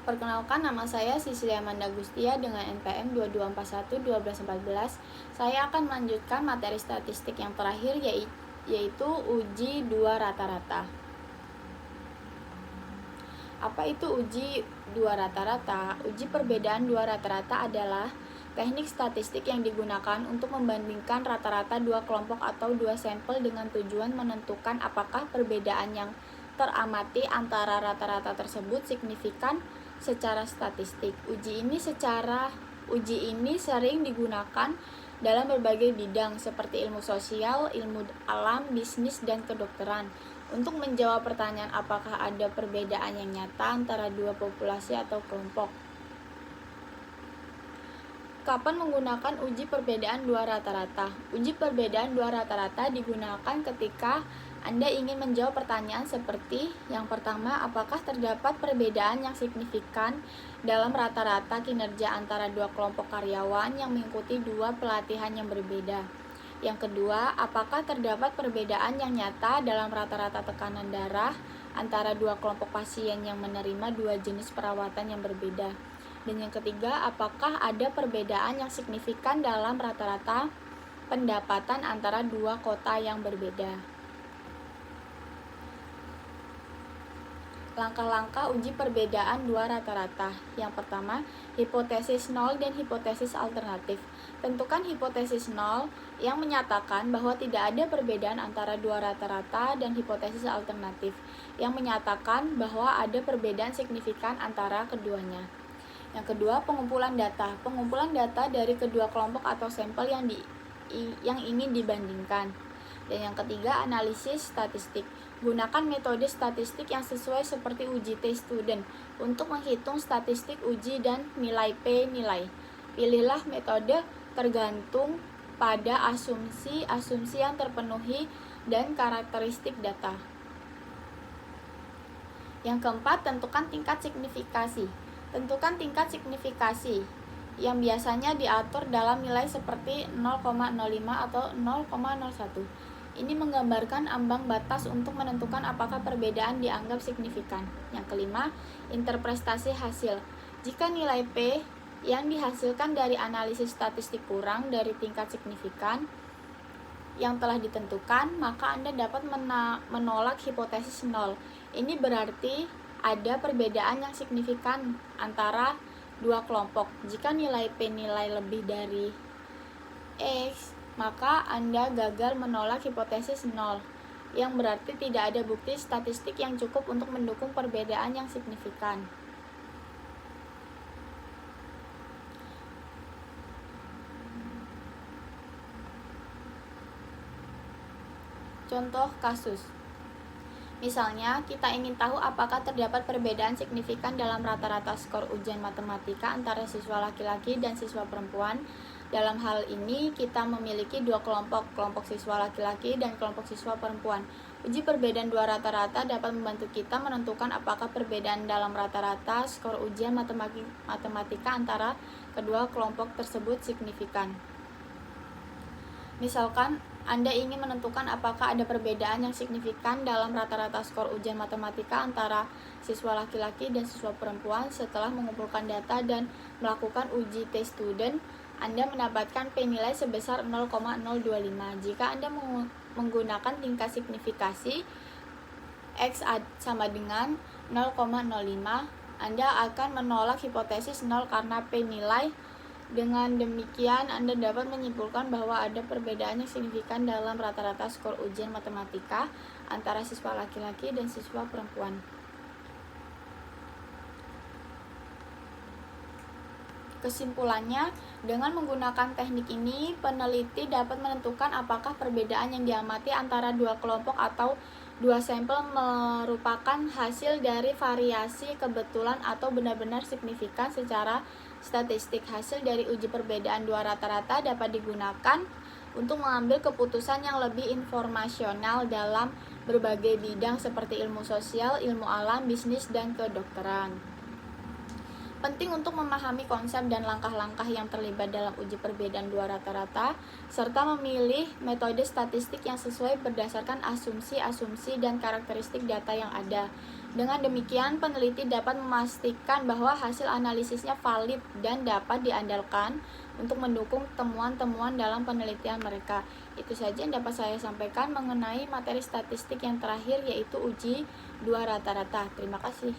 Perkenalkan, nama saya Sisilia Amanda Gustia dengan NPM 22411214. Saya akan melanjutkan materi statistik yang terakhir yaitu uji dua rata-rata. Apa itu uji dua rata-rata? Uji perbedaan dua rata-rata adalah teknik statistik yang digunakan untuk membandingkan rata-rata dua kelompok atau dua sampel dengan tujuan menentukan apakah perbedaan yang teramati antara rata-rata tersebut signifikan secara statistik. Uji ini sering digunakan dalam berbagai bidang seperti ilmu sosial, ilmu alam, bisnis, dan kedokteran untuk menjawab pertanyaan apakah ada perbedaan yang nyata antara dua populasi atau kelompok. Kapan menggunakan uji perbedaan dua rata-rata? Uji perbedaan dua rata-rata digunakan ketika Anda ingin menjawab pertanyaan seperti yang pertama, apakah terdapat perbedaan yang signifikan dalam rata-rata kinerja antara dua kelompok karyawan yang mengikuti dua pelatihan yang berbeda? Yang kedua, apakah terdapat perbedaan yang nyata dalam rata-rata tekanan darah antara dua kelompok pasien yang menerima dua jenis perawatan yang berbeda? Dan yang ketiga, apakah ada perbedaan yang signifikan dalam rata-rata pendapatan antara dua kota yang berbeda? Langkah-langkah uji perbedaan dua rata-rata. Yang pertama, hipotesis nol dan hipotesis alternatif. Tentukan hipotesis nol yang menyatakan bahwa tidak ada perbedaan antara dua rata-rata dan hipotesis alternatif yang menyatakan bahwa ada perbedaan signifikan antara keduanya. Yang kedua, pengumpulan data. Pengumpulan data dari kedua kelompok atau sampel yang ingin dibandingkan. Dan yang ketiga, analisis statistik. Gunakan metode statistik yang sesuai seperti uji T-student untuk menghitung statistik uji dan nilai P nilai. Pilihlah metode tergantung pada asumsi yang terpenuhi dan karakteristik data. Yang keempat, tentukan tingkat signifikasi. Tentukan tingkat signifikasi yang biasanya diatur dalam nilai seperti 0,05 atau 0,01. Ini menggambarkan ambang batas untuk menentukan apakah perbedaan dianggap signifikan. Yang kelima, interpretasi hasil. Jika nilai P yang dihasilkan dari analisis statistik kurang dari tingkat signifikan yang telah ditentukan, maka Anda dapat menolak hipotesis nol. Ini berarti ada perbedaan yang signifikan antara dua kelompok. Jika nilai P nilai lebih dari X, maka Anda gagal menolak hipotesis nol, yang berarti tidak ada bukti statistik yang cukup untuk mendukung perbedaan yang signifikan. Contoh kasus. Misalnya, kita ingin tahu apakah terdapat perbedaan signifikan dalam rata-rata skor ujian matematika antara siswa laki-laki dan siswa perempuan. Dalam hal ini, kita memiliki dua kelompok siswa laki-laki dan kelompok siswa perempuan. Uji perbedaan dua rata-rata dapat membantu kita menentukan apakah perbedaan dalam rata-rata skor ujian matematika antara kedua kelompok tersebut signifikan. Misalkan, Anda ingin menentukan apakah ada perbedaan yang signifikan dalam rata-rata skor ujian matematika antara siswa laki-laki dan siswa perempuan setelah mengumpulkan data dan melakukan uji T-student. Anda mendapatkan P nilai sebesar 0,025. Jika Anda menggunakan tingkat signifikasi X sama dengan 0,05, Anda akan menolak hipotesis 0 karena P nilai. Dengan demikian, Anda dapat menyimpulkan bahwa ada perbedaan yang signifikan dalam rata-rata skor ujian matematika antara siswa laki-laki dan siswa perempuan. Kesimpulannya, dengan menggunakan teknik ini, peneliti dapat menentukan apakah perbedaan yang diamati antara dua kelompok atau dua sampel merupakan hasil dari variasi kebetulan atau benar-benar signifikan secara statistik. Hasil dari uji perbedaan dua rata-rata dapat digunakan untuk mengambil keputusan yang lebih informasional dalam berbagai bidang seperti ilmu sosial, ilmu alam, bisnis, dan kedokteran. Penting untuk memahami konsep dan langkah-langkah yang terlibat dalam uji perbedaan dua rata-rata, serta memilih metode statistik yang sesuai berdasarkan asumsi-asumsi dan karakteristik data yang ada. Dengan demikian, peneliti dapat memastikan bahwa hasil analisisnya valid dan dapat diandalkan untuk mendukung temuan-temuan dalam penelitian mereka. Itu saja yang dapat saya sampaikan mengenai materi statistik yang terakhir, yaitu uji 2 rata-rata. Terima kasih.